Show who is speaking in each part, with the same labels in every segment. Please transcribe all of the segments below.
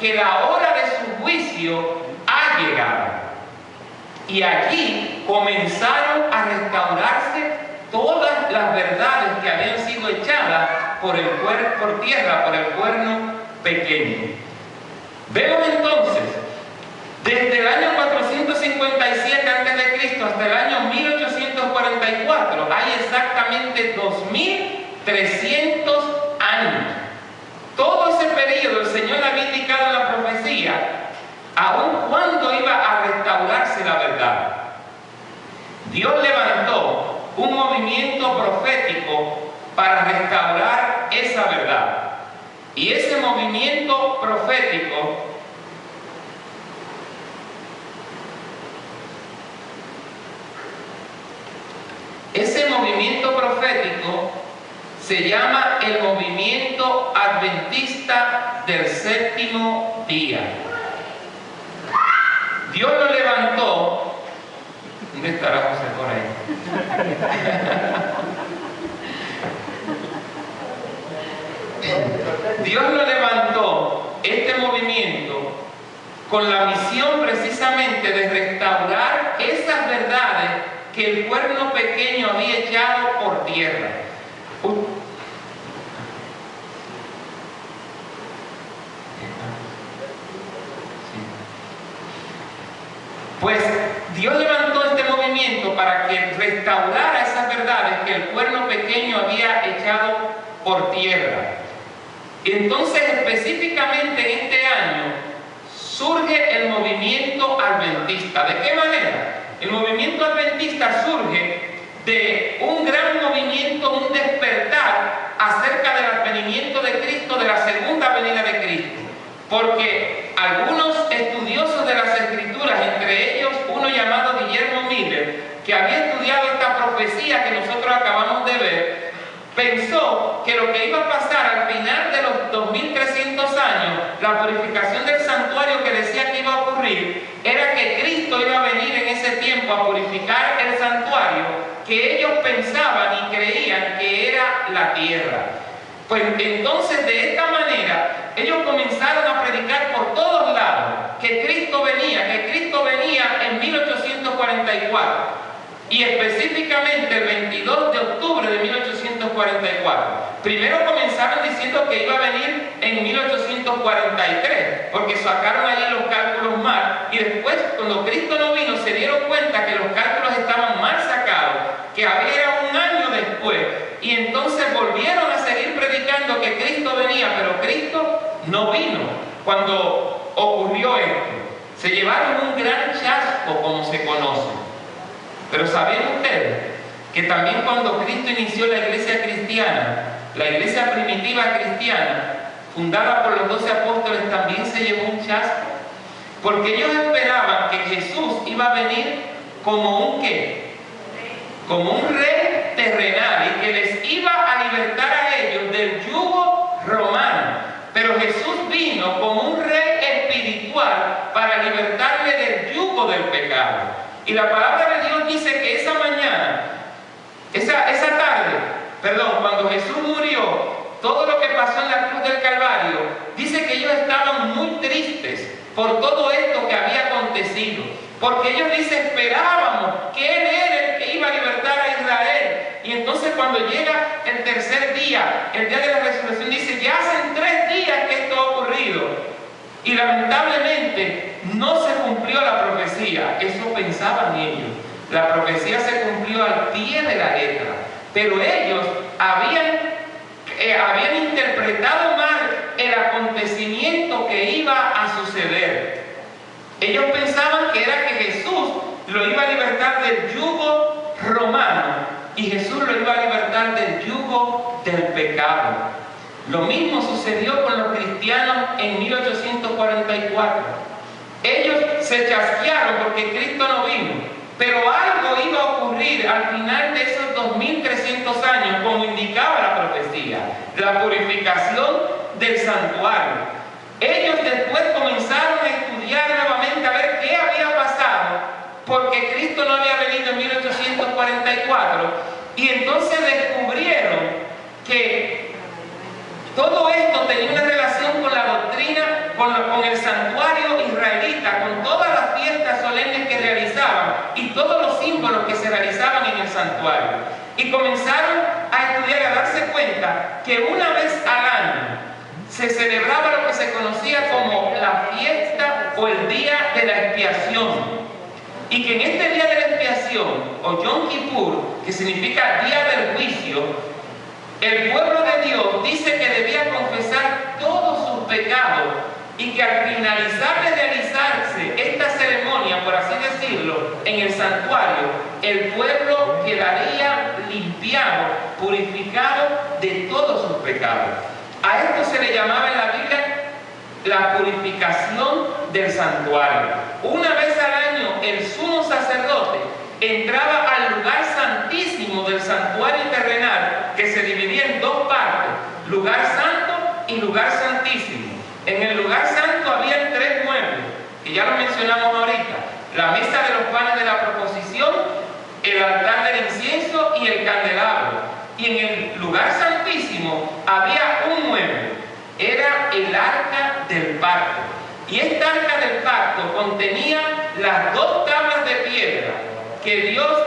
Speaker 1: que la hora de su juicio ha llegado. Y allí comenzaron a restaurarse todas las verdades que habían sido echadas por tierra, por el cuerno pequeño. Vemos entonces, desde el año 457 a.C. hasta el año 1844, hay exactamente 2300 años. Todo ese periodo el Señor había indicado en la profecía, aun cuando iba a restaurarse la verdad. Dios levantó un movimiento profético para restaurar esa verdad. Y ese movimiento profético se llama el movimiento adventista del séptimo día. Dios lo levantó. ¿Dónde estará José por ahí? Dios lo levantó, este movimiento, con la misión precisamente de restaurar esas verdades que el cuerno pequeño había echado por tierra. Pues Dios levantó este movimiento para que restaurara esas verdades que el cuerno pequeño había echado por tierra. Entonces, específicamente en este año, surge el movimiento adventista. ¿De qué manera? El movimiento adventista surge de un gran movimiento, un despertar acerca del advenimiento de Cristo, de la segunda venida de Cristo. Porque algunos estudiosos de las Escrituras, entre ellos uno llamado Guillermo Miller, que había estudiado esta profecía que nosotros acabamos de ver, pensó que lo que iba a pasar al final de los 2300 años, la purificación del santuario que decía que iba a ocurrir, era que Cristo iba a venir en ese tiempo a purificar el santuario que ellos pensaban y creían que era la tierra. Pues entonces, de esta manera, ellos comenzaron a predicar por todos lados que Cristo venía en 1844. Y específicamente el 22 de octubre de 1844. Primero comenzaron diciendo que iba a venir en 1843, porque sacaron allí los cálculos mal, y después, cuando Cristo no vino, se dieron cuenta que los cálculos estaban mal sacados, que había un año después, y entonces volvieron a seguir predicando que Cristo venía, pero Cristo no vino cuando ocurrió esto. Se llevaron un gran chasco, como se conoce. Pero ¿saben ustedes que también cuando Cristo inició la iglesia cristiana, la iglesia primitiva cristiana, fundada por los 12 apóstoles, también se llevó un chasco? Porque ellos esperaban que Jesús iba a venir como un ¿qué? Como un rey terrenal y que les iba a libertar a ellos del yugo romano. Pero Jesús vino como un rey espiritual para libertarle del yugo del pecado. Y la palabra de Dios dice que esa mañana, esa tarde, cuando Jesús murió, todo lo que pasó en la cruz del Calvario, dice que ellos estaban muy tristes por todo esto que había acontecido. Porque ellos dicen, esperábamos que Él era el que iba a libertar a Israel. Y entonces cuando llega el tercer día, el día de la resurrección, dice, ya hacen 3 días que esto ha ocurrido. Y lamentablemente no se cumplió la profecía. Eso pensaban ellos. La profecía se cumplió al pie de la letra. Pero ellos habían interpretado mal el acontecimiento que iba a suceder. Ellos pensaban que era que Jesús lo iba a libertar del yugo romano y Jesús lo iba a libertar del yugo del pecado. Lo mismo sucedió con los cristianos en 1844. Ellos se chasquearon porque Cristo no vino, pero algo iba a ocurrir al final de esos 2300 años, como indicaba la profecía, la purificación del santuario. Ellos después comenzaron a estudiar nuevamente a ver qué había pasado, porque Cristo no había venido en 1844, y entonces descubrieron que todo esto tenía una relación con la doctrina con el santuario israelita, con todas las fiestas solemnes que realizaban y todos los símbolos que se realizaban en el santuario. Y comenzaron a estudiar y a darse cuenta que una vez al año se celebraba lo que se conocía como la fiesta o el día de la expiación. Y que en este día de la expiación, o Yom Kippur, que significa día del juicio, el pueblo de Dios dice que debía confesar todos sus pecados y que al finalizar de realizarse esta ceremonia, por así decirlo, en el santuario, el pueblo quedaría limpiado, purificado de todos sus pecados. A esto se le llamaba en la Biblia la purificación del santuario. Una vez al año el sumo sacerdote entraba al lugar santísimo del santuario terrenal, que se dividía en dos partes, lugar santo y lugar santísimo. En el lugar santo había tres muebles, que ya lo mencionamos ahorita: la mesa de los panes de la proposición, el altar del incienso y el candelabro. Y en el lugar santísimo había un mueble, era el arca del pacto. Y esta arca del pacto contenía las dos tablas de piedra que Dios,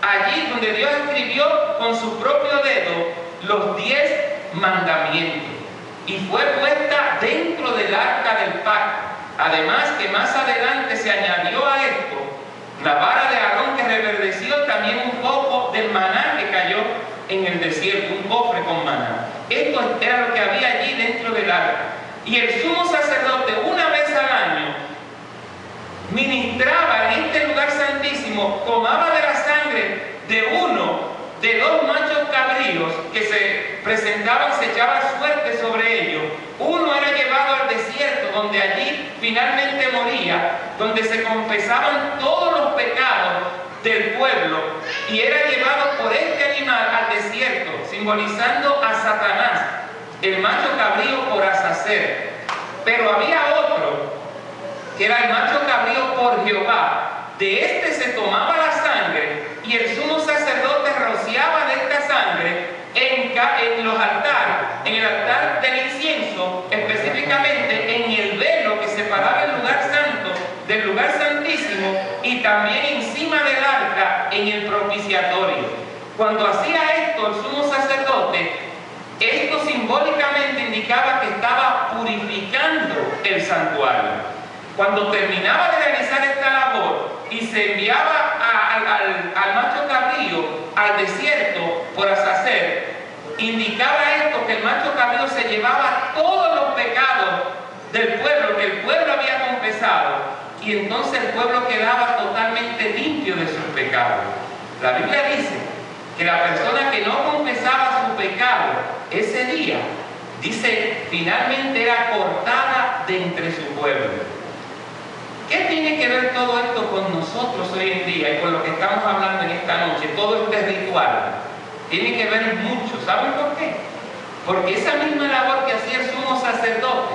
Speaker 1: allí donde Dios escribió con su propio dedo los 10 mandamientos. Y fue puesta dentro del arca del pacto. Además que más adelante se añadió a esto la vara de Aarón, que reverdeció también un poco del maná que cayó en el desierto, un cofre con maná. Esto era lo que había allí dentro del arca. Y el sumo sacerdote, una vez al año, ministraba en este lugar santísimo, tomaba de la sangre de dos machos cabríos que se presentaban, se echaba suerte sobre ellos. Uno era llevado al desierto, donde allí finalmente moría, donde se confesaban todos los pecados del pueblo, y era llevado por este animal al desierto, simbolizando a Satanás, el macho cabrío por Azazel. Pero había otro, que era el macho cabrío por Jehová. De este se tomaba la sangre y el sumo sacerdote rociaba de esta sangre en los altares, en el altar del incienso, específicamente en el velo que separaba el lugar santo del lugar santísimo, y también encima del arca en el propiciatorio. Cuando hacía esto el sumo sacerdote, esto simbólicamente indicaba que estaba purificando el santuario. Cuando terminaba de realizar esta labor y se enviaba al macho cabrío al desierto por Azazel, indicaba esto que el macho cabrío se llevaba todos los pecados del pueblo, que el pueblo había confesado, y entonces el pueblo quedaba totalmente limpio de sus pecados. La Biblia dice que la persona que no confesaba su pecado ese día, dice, finalmente era cortada de entre su pueblo. ¿Qué tiene que ver todo esto con nosotros hoy en día y con lo que estamos hablando en esta noche? Todo este ritual tiene que ver mucho. ¿Saben por qué? Porque esa misma labor que hacía el sumo sacerdote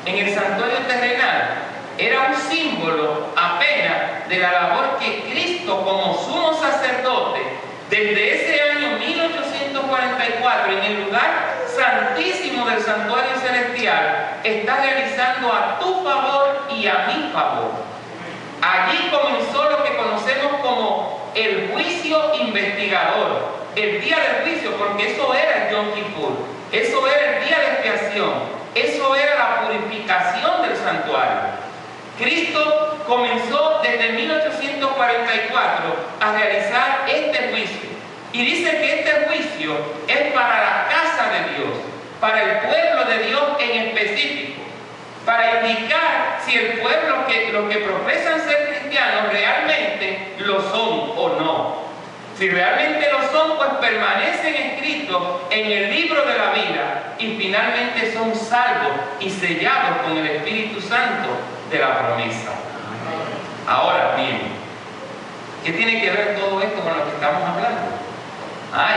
Speaker 1: en el santuario terrenal era un símbolo apenas de la labor que Cristo, como sumo sacerdote, desde ese año 1844, en el lugar santísimo del santuario celestial, está realizando a tu favor y a mi favor. Allí comenzó lo que conocemos como el juicio investigador, el día del juicio, porque eso era el Yom Kippur, eso era el día de expiación, eso era la purificación del santuario. Cristo comenzó desde 1844 a realizar este juicio, y dice que este juicio es para la casa de Dios, para el pueblo de Dios en específico, para indicar si el pueblo, los que profesan ser cristianos, realmente lo son o no. Si realmente lo son, pues permanecen escritos en el libro de la vida y finalmente son salvos y sellados con el Espíritu Santo de la promesa. Ahora bien, ¿qué tiene que ver todo esto con lo que estamos hablando?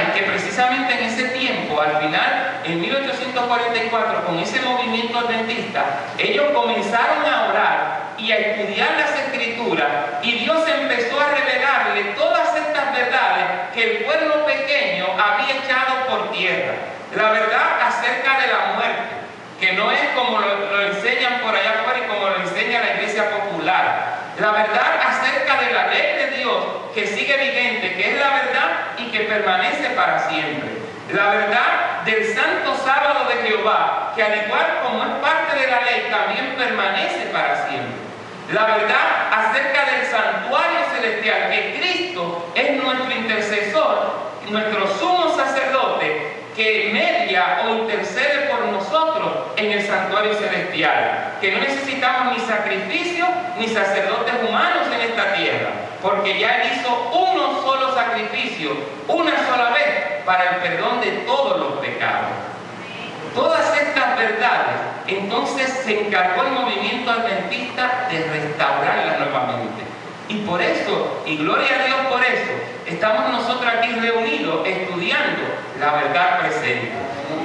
Speaker 1: Es que precisamente en ese tiempo, al final, en 1844, con ese movimiento adventista, ellos comenzaron a orar y a estudiar las Escrituras, y Dios empezó a revelarle todas estas verdades que el pueblo pequeño había echado por tierra. La verdad acerca de la muerte, que no es como lo enseñan por allá afuera y como lo enseña la iglesia popular. La verdad acerca de la ley de Dios que sigue vigente, que es la verdad y que permanece para siempre. La verdad del santo sábado de Jehová, que al igual como es parte de la ley, también permanece para siempre. La verdad acerca del santuario celestial, que Cristo es nuestro intercesor, nuestro sumo sacerdote, que media o intercede por nosotros en el santuario celestial, que no necesitamos ni sacrificios ni sacerdotes humanos en esta tierra, porque ya Él hizo uno solo sacrificio, una sola vez, para el perdón de todos los pecados. Todas estas verdades, entonces se encargó el movimiento adventista de restaurarlas nuevamente. Y por eso, y gloria a Dios por eso, estamos nosotros aquí reunidos estudiando la verdad presente.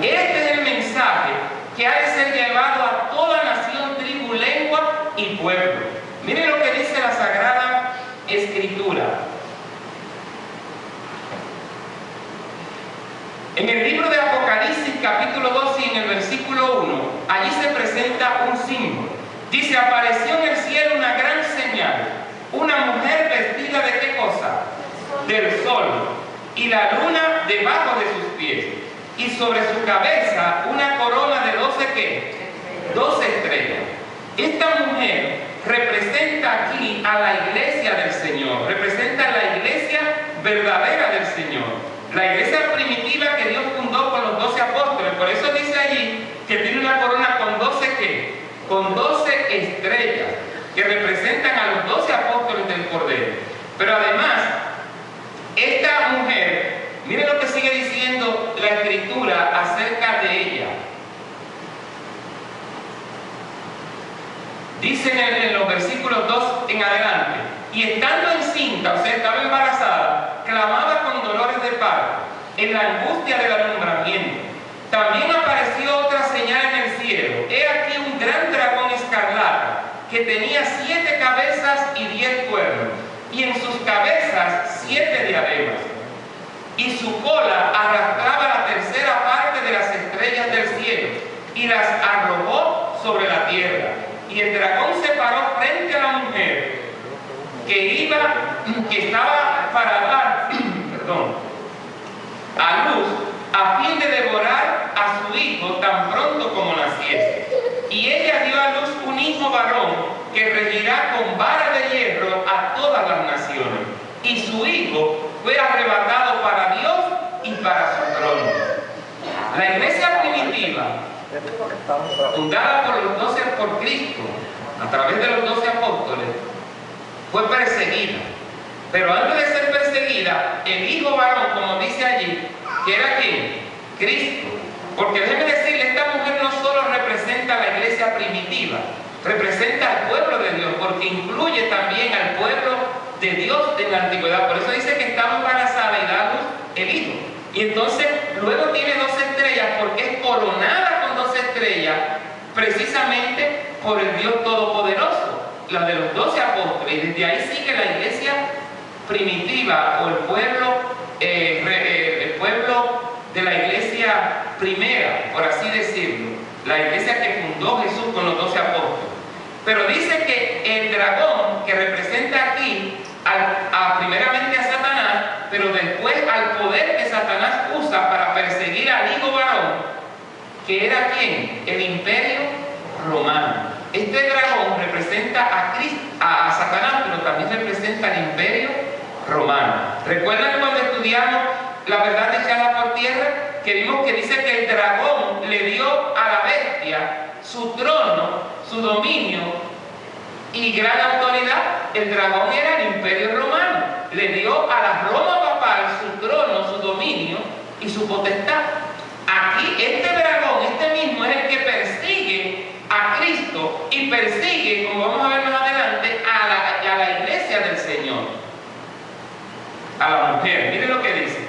Speaker 1: Este es el mensaje que ha de ser llevado a toda nación, tribu, lengua y pueblo. Miren lo que dice la Sagrada Escritura. En el libro de Apocalipsis, capítulo 2 y en el versículo 1, allí se presenta un símbolo. Dice: apareció en el cielo una gran señal, una mujer vestida ¿de qué cosa? Del sol, y la luna debajo de sus pies, y sobre su cabeza una corona de 12 ¿qué? 12 estrellas. Esta mujer representa aquí a la iglesia del Señor, representa a la iglesia verdadera del Señor. La iglesia primitiva que Dios fundó con los 12 apóstoles. Por eso dice allí que tiene una corona con 12 ¿qué? Con 12 estrellas, que representan a los 12 apóstoles del Cordero. Pero además, esta mujer, miren lo que sigue diciendo la Escritura acerca de ella. Dice en los versículos 2 en adelante: y estando encinta, o sea, estaba embarazada, clamaba con dolores de parto, en la angustia del alumbramiento. También apareció otra señal en el cielo. He aquí un gran dragón escarlata, que tenía 7 cabezas y 10 cuernos, y en sus cabezas 7 diademas. Y su cola arrastraba la tercera parte de las estrellas del cielo, y las arrojó sobre la tierra. Y el dragón se paró frente a la mujer, que estaba para dar a luz, a fin de devorar a su hijo tan pronto como naciese. Y ella dio a luz un hijo varón, que regirá con vara de hierro a todas las naciones. Y su hijo fue arrebatado para Dios y para su trono. La iglesia primitiva, fundada por los 12 por Cristo, a través de los 12 apóstoles, fue perseguida. Pero antes de ser perseguida, el hijo varón, como dice allí, que era ¿quién? Cristo. Porque déjeme decirle, esta mujer no solo representa a la iglesia primitiva, representa al pueblo de Dios, porque incluye también al pueblo de Dios de la antigüedad. Por eso dice que estaba embarazada y da a luz el hijo. Y entonces luego tiene 12 estrellas, porque es coronada con 12 estrellas, precisamente por el Dios Todopoderoso, la de los 12 apóstoles. Y desde ahí sigue la iglesia primitiva, o el pueblo de la iglesia primera, por así decirlo, la iglesia que fundó Jesús con los 12 apóstoles. Pero dice que el dragón, que representa aquí primeramente a Satanás, pero después al poder que Satanás usa para perseguir al hijo varón, que era ¿quién? El imperio romano. Este dragón representa a Satanás, pero también representa al imperio romano. ¿Recuerdan cuando estudiamos la verdad echada por tierra? Que vimos que dice que el dragón le dio a la bestia su trono, su dominio y gran autoridad. El dragón era el imperio romano. Le dio a la Roma papal su trono, su dominio y su potestad. Aquí este dragón, este mismo, es el que persigue a Cristo y persigue, como vamos a ver más adelante, a la iglesia del Señor, a la mujer. Miren lo que dice.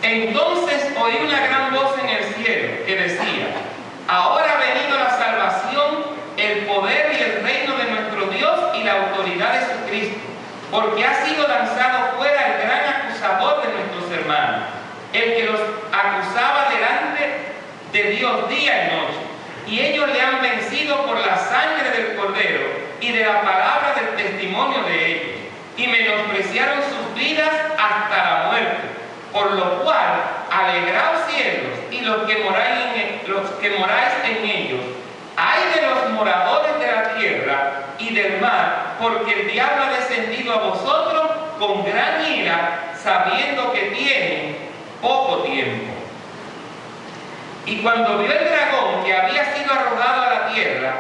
Speaker 1: Entonces oí una gran voz en el cielo que decía: ahora ha venido la salvación, el poder y el reino de nuestro Dios y la autoridad de su Cristo, porque ha sido lanzado fuera el gran acusador de nuestros hermanos, el que los acusaba delante de Dios día y noche. Y ellos le han vencido por la sangre del Cordero y de la palabra del testimonio de ellos, y menospreciaron sus vidas hasta la muerte. Por lo cual, alegraos cielos y los que moráis en ellos. Ay de los moradores de la tierra y del mar, porque el diablo ha descendido a vosotros con gran ira, sabiendo que tiene poco tiempo. Y cuando vio el dragón que había sido arrojado a la tierra,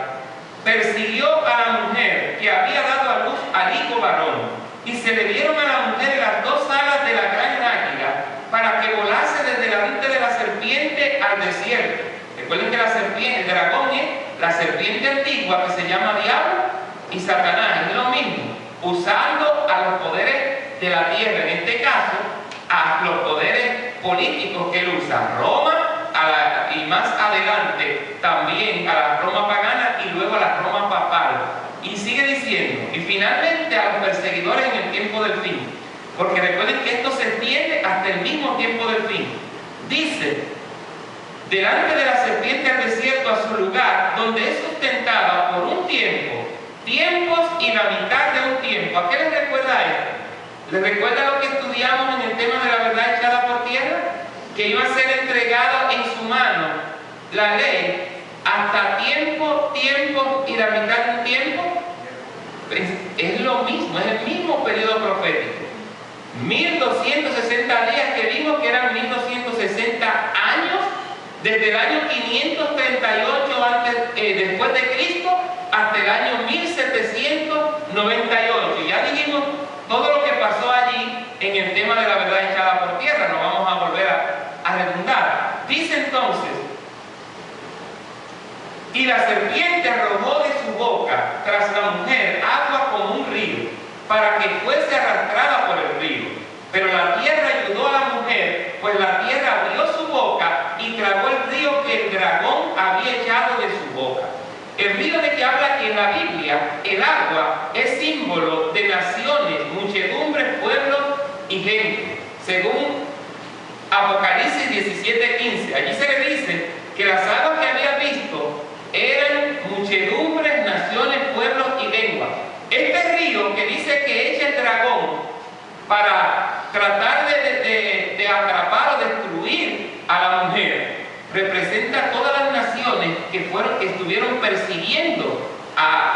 Speaker 1: persiguió a la mujer que había dado a luz al hijo varón, y se le dieron a la mujer las dos alas de la gran águila, para que volase desde delante de la serpiente al desierto. Recuerden que la serpiente, el dragón es la serpiente antigua que se llama Diablo y Satanás, es lo mismo, usando a los poderes de la tierra, en este caso a los poderes políticos que él usa, Roma, y más adelante también a la Roma pagana y luego a la Roma papal. Y sigue diciendo, y finalmente a los perseguidores en el tiempo del fin, porque recuerden que esto se extiende hasta el mismo tiempo del fin. Dice, delante de la serpiente al desierto, a su lugar, donde es sustentada por un tiempo, tiempos y la mitad de un tiempo. ¿A qué les recuerda esto? ¿Les recuerda lo que estudiamos en el tema de la verdad echada por tierra? Que iba a ser entregada en su mano la ley hasta tiempo, tiempo y la mitad de un tiempo. Es lo mismo, es el mismo periodo profético. 1260 días que vimos que eran 1260 años, desde el año 538 después de Cristo hasta el año 1798. Ya dijimos todo lo que pasó allí en el tema de la verdad echada por tierra, no vamos a volver a redundar. Dice entonces, y la serpiente arrojó de su boca tras la mujer agua como un río, para que fuese arrastrada por el río. Pero la tierra ayudó a la mujer, pues la tierra abrió su boca y tragó el río que el dragón había echado de su boca. El río de que habla aquí en la Biblia, el agua, es símbolo de naciones, muchedumbres, pueblos y gente. Según Apocalipsis 17:15, allí se le dice que las aguas que había visto eran muchedumbres, naciones, pueblos y lenguas. Este río que dice que echa el dragón para tratar de atrapar o destruir a la mujer, representa a todas las naciones que estuvieron persiguiendo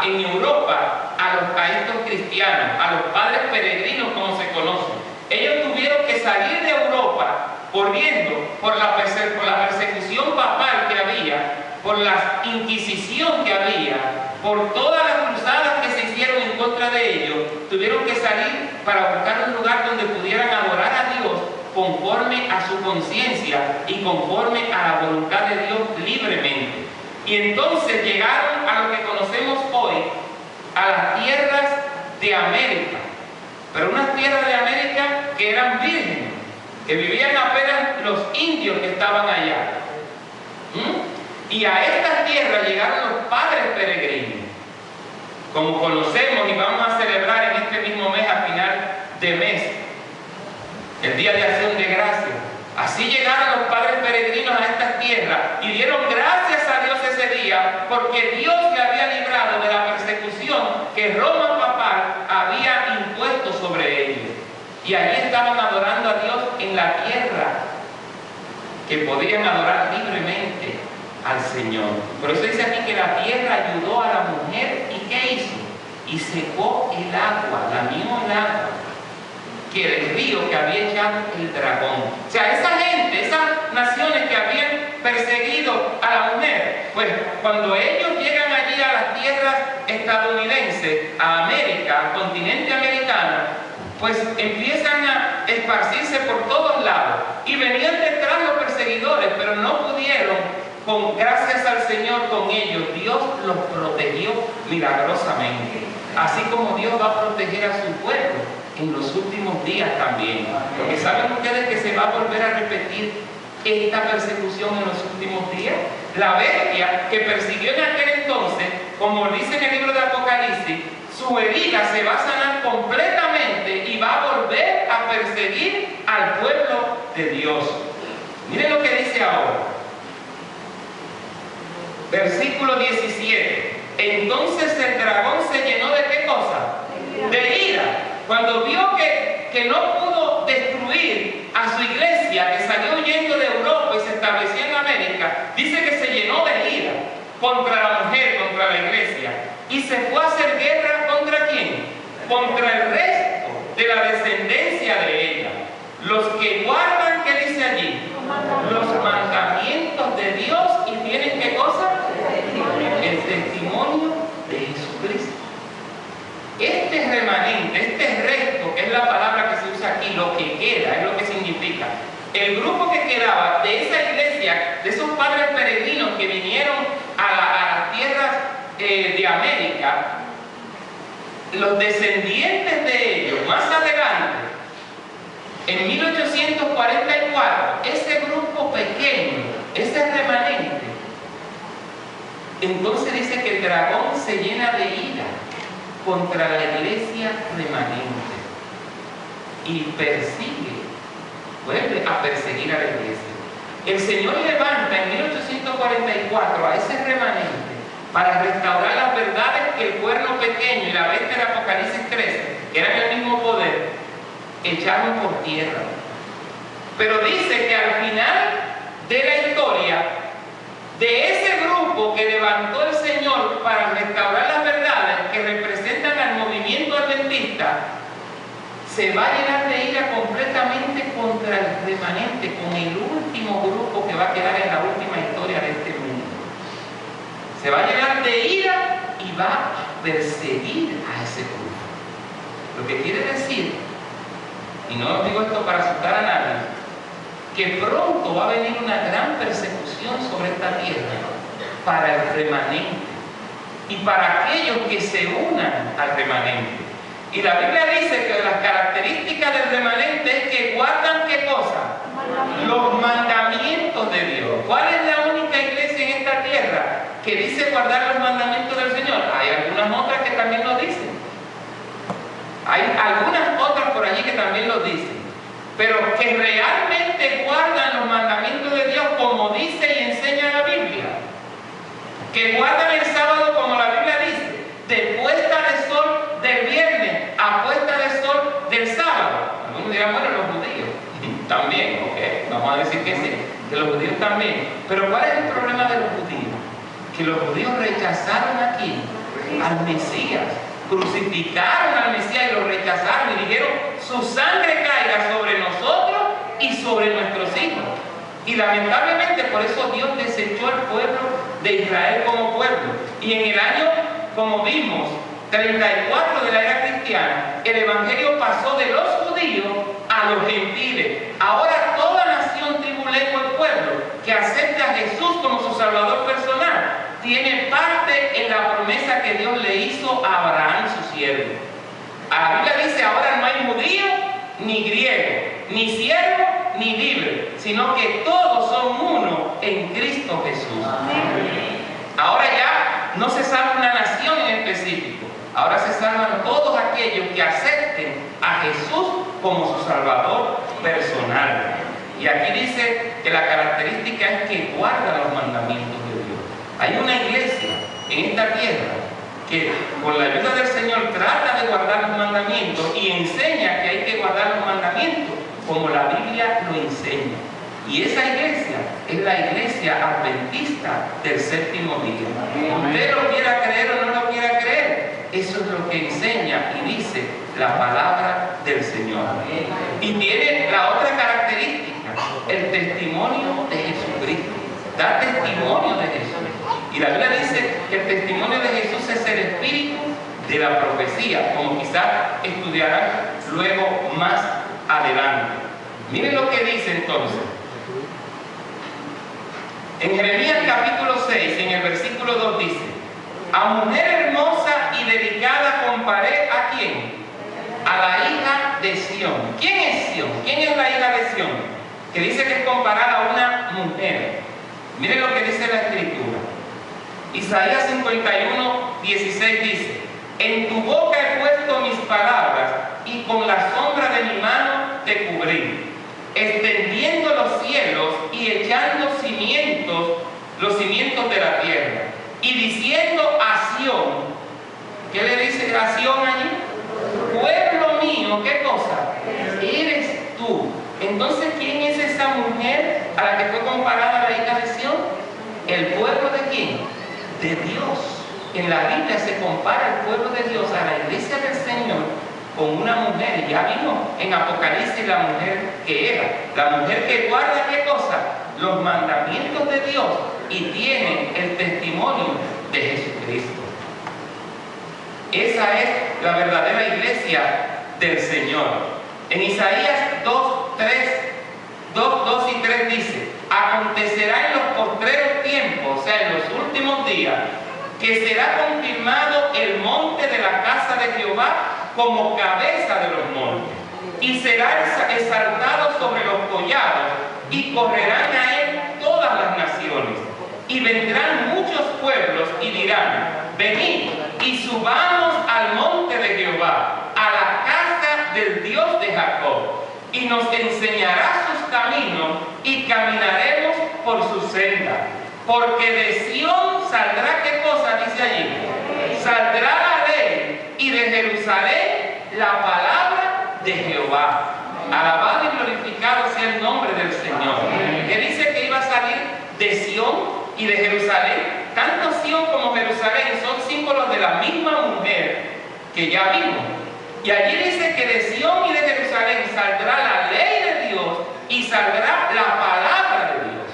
Speaker 1: en Europa a estos cristianos, a los padres peregrinos como se conocen. Ellos tuvieron que salir de Europa corriendo por la persecución papal que había, por la inquisición que había, por todas las cruzadas que se hicieron en contra de ellos. Tuvieron que salir para buscar un lugar donde pudieran adorar a Dios conforme a su conciencia y conforme a la voluntad de Dios libremente. Y entonces llegaron a lo que conocemos hoy, a las tierras de América, pero unas tierras de América que eran vírgenes, que vivían apenas los indios que estaban allá. Y a estas tierras llegaron los padres peregrinos, como conocemos y vamos a celebrar en este mismo mes, a final de mes, el Día de Acción de Gracias. Así llegaron los padres peregrinos a estas tierras y dieron gracias a Dios ese día, porque Dios le había librado de la persecución que Roma papal había impuesto sobre ellos. Y allí estaban adorando a Dios en la tierra, que podían adorar libremente al Señor. Por eso dice aquí que la tierra ayudó a la mujer. ¿Y qué hizo? Y secó el agua, lamió el agua, que el río que había echado el dragón. O sea, esa gente, esas naciones que habían perseguido a la mujer, pues cuando ellos llegan allí a las tierras estadounidenses, a América, al continente americano, pues empiezan a esparcirse por todos lados. Y venían detrás los perseguidores, pero no pudieron, gracias al Señor con ellos. Dios los protegió milagrosamente. Así como Dios va a proteger a su pueblo en los últimos días también. Porque ¿saben ustedes que se va a volver a repetir esta persecución en los últimos días? La bestia que persiguió en aquel entonces, como dice en el libro de Apocalipsis, su herida se va a sanar completamente y va a volver a perseguir al pueblo de Dios. Versículo 17. Entonces el dragón se llenó de ¿qué cosa? De ira. Cuando vio que no pudo destruir a su iglesia, que salió huyendo de Europa y se estableció en América, dice que se llenó de ira contra la mujer, contra la iglesia, y se fue a hacer guerra ¿contra quién? Contra el resto de la descendencia de ella. Los que guardan, ¿qué dice allí? Los mandamientos de Dios y tienen ¿qué cosa? El testimonio de Jesucristo. Este remanente, este resto, que es la palabra que se usa aquí, lo que queda, es lo que significa. El grupo que quedaba de esa iglesia, de esos padres peregrinos que vinieron a las tierras de América, los descendientes de ellos, más adelante, en 1844, ese grupo pequeño, ese remanente, entonces dice que el dragón se llena de ira contra la iglesia remanente y vuelve a perseguir a la iglesia. El Señor levanta en 1844 a ese remanente para restaurar las verdades que el cuerno pequeño y la bestia del Apocalipsis 13, que eran el mismo poder, echaron por tierra. Pero dice que al final de la historia, de ese grupo que levantó el Señor para restaurar las verdades que representan al movimiento adventista, se va a llenar de ira completamente contra el remanente, con el último grupo que va a quedar en la última historia de este mundo. Se va a llenar de ira y va a perseguir a ese grupo. Lo que quiere decir, y no digo esto para asustar a nadie, que pronto va a venir una gran persecución sobre esta tierra para el remanente y para aquellos que se unan al remanente. Y la Biblia dice que las características del remanente es que guardan ¿qué cosa? Los mandamientos de Dios. ¿Cuál es la única iglesia en esta tierra que dice guardar los mandamientos del Señor? Hay algunas otras que también lo dicen. Hay algunas otras por allí que también lo dicen. Pero que realmente guardan los mandamientos de Dios como dice y enseña la Biblia. Que guardan el sábado como la Biblia dice, de puesta de sol del viernes a puesta de sol del sábado. Algunos dirán, bueno, los judíos también, ok, vamos a decir que sí, que los judíos también. Pero ¿cuál es el problema de los judíos? Que los judíos rechazaron aquí al Mesías, crucificaron al Mesías y lo rechazaron y dijeron, su sangre caiga sobre nosotros y sobre nuestros hijos. Y lamentablemente por eso Dios desechó al pueblo de Israel como pueblo. Y en el año, como vimos, 34 de la era cristiana, el evangelio pasó de los judíos a los gentiles. Ahora toda nación, tribu, lengua y pueblo que acepta a Jesús como su salvador personal tiene parte en la promesa que Dios le hizo a Abraham, su siervo. La Biblia dice, ahora no hay judío ni griego, ni siervo ni libre, sino que todos son uno en Cristo Jesús. Amén. Ahora ya no se salva una nación en específico, ahora se salvan todos aquellos que acepten a Jesús como su salvador personal. Y aquí dice que la característica es que guarda los mandamientos de Dios. Hay una iglesia en esta tierra que con la ayuda del Señor trata de guardar los mandamientos y enseña que hay que guardar los mandamientos como la Biblia lo enseña. Y esa iglesia es la iglesia adventista del séptimo día. Usted lo quiera creer o no lo quiera creer, eso es lo que enseña y dice la palabra del Señor. Y tiene la otra característica, el testimonio de Jesucristo. Da testimonio de Jesús. Y la Biblia dice que el testimonio de Jesús es el espíritu de la profecía, como quizás estudiarán luego más adelante. Miren lo que dice entonces. En Jeremías capítulo 6, en el versículo 2 dice, a mujer hermosa y delicada comparé ¿a quién? A la hija de Sión. ¿Quién es Sión? ¿Quién es la hija de Sión? Que dice que es comparada a una mujer. Miren lo que dice la Escritura. Isaías 51, 16 dice, en tu boca he puesto mis palabras y con la sombra de mi mano te cubrí, extendiendo los cielos y echando cimientos, los cimientos de la tierra. y diciendo a Sión, ¿qué le dice a Sión allí? Pueblo mío, ¿qué cosa? Eres tú. Entonces, ¿quién es esa mujer a la que fue comparada la hija de Sión? ¿El pueblo de quién? De Dios. En la Biblia se compara el pueblo de Dios a la iglesia del Señor con una mujer, y ya vimos en Apocalipsis la mujer que era, la mujer que guarda ¿qué cosa? Los mandamientos de Dios y tiene el testimonio de Jesucristo. Esa es la verdadera iglesia del Señor. En Isaías 2 y 3 dice: acontecerá en los postreros tiempos, o sea, en los últimos días, que será confirmado el monte de la casa de Jehová como cabeza de los montes, y será exaltado sobre los collados, y correrán a él todas las naciones, y vendrán muchos pueblos y dirán: venid y subamos al monte de Jehová, a la casa del Dios de Jacob, y nos enseñará sus caminos, y caminaremos por su senda. Porque de Sión saldrá, ¿qué cosa dice allí? Saldrá la ley, y de Jerusalén la palabra de Jehová. Alabado y glorificado sea el nombre del Señor. Que dice que iba a salir de Sión y de Jerusalén. Tanto Sión como Jerusalén son símbolos de la misma mujer que ya vimos. Y allí dice que de Sión y de Jerusalén saldrá la ley de Dios y saldrá la palabra de Dios.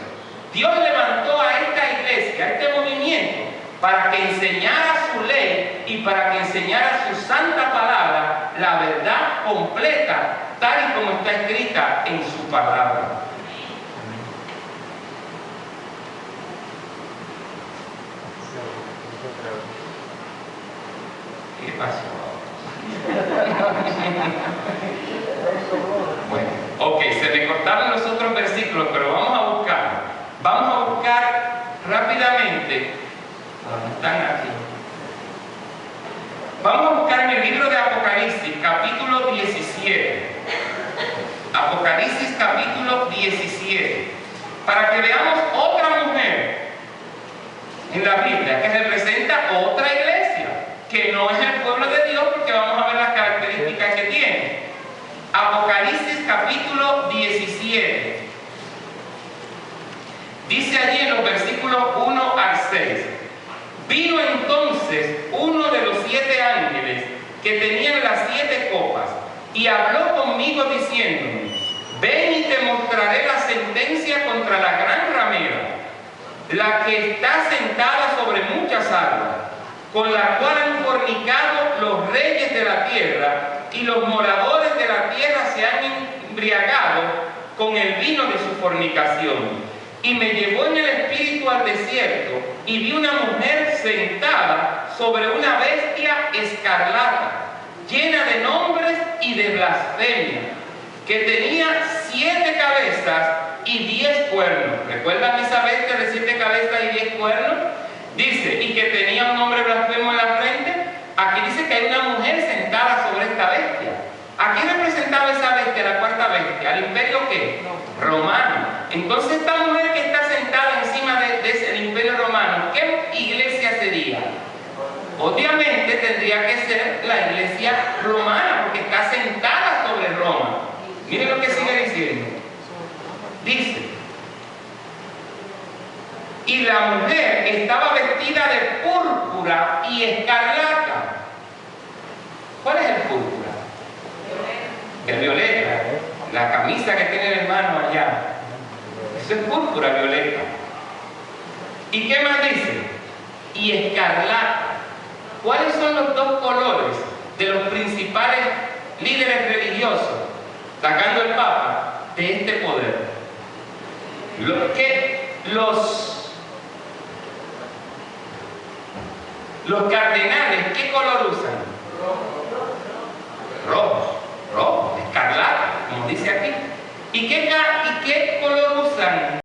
Speaker 1: Dios levantó a esta iglesia, a este movimiento, para que enseñara su ley y para que enseñara su santa palabra, la verdad completa, tal y como está escrita en su palabra. ¿Qué pasó? Bueno, ok, se me cortaron los otros versículos, pero vamos a buscar. Vamos a buscar rápidamente. Están aquí. Vamos a buscar en el libro de Apocalipsis, capítulo 17. Apocalipsis, capítulo 17. Para que veamos otra mujer en la Biblia que representa otra iglesia, que no es el pueblo de Dios, porque vamos a ver las características que tiene. Apocalipsis, capítulo 17. Dice allí en los versículos 1 al 6: vino entonces uno de los 7 ángeles que tenían las 7 copas, y habló conmigo diciéndome: ven y te mostraré la sentencia contra la gran ramera, la que está sentada sobre muchas aguas, con la cual han fornicado los reyes de la tierra, y los moradores de la tierra se han embriagado con el vino de su fornicación. Y me llevó en el espíritu al desierto, y vi una mujer sentada sobre una bestia escarlata, llena de nombres y de blasfemia, que tenía 7 cabezas y 10 cuernos. ¿Recuerdan esa bestia de 7 cabezas y 10 cuernos? Dice, y que tenía un nombre blasfemo en la frente. Aquí dice que hay una mujer sentada sobre esta bestia. ¿A quién representaba esa bestia, la cuarta bestia? ¿Al imperio qué? Romano. Entonces esta mujer que está sentada encima de ese imperio romano, ¿qué iglesia sería? Obviamente tendría que ser la iglesia romana, porque está sentada sobre Roma. Miren lo que sigue diciendo. Dice: y la mujer estaba vestida de púrpura y escarlata. ¿Cuál es el púrpura? El violeta. La camisa que tiene el hermano allá. Eso es púrpura, violeta. ¿Y qué más dice? Y escarlata. ¿Cuáles son los 2 colores de los principales líderes religiosos, sacando el Papa, de este poder? Los cardenales, ¿qué color usan? Rojo, escarlata, como dice aquí. ¿Y qué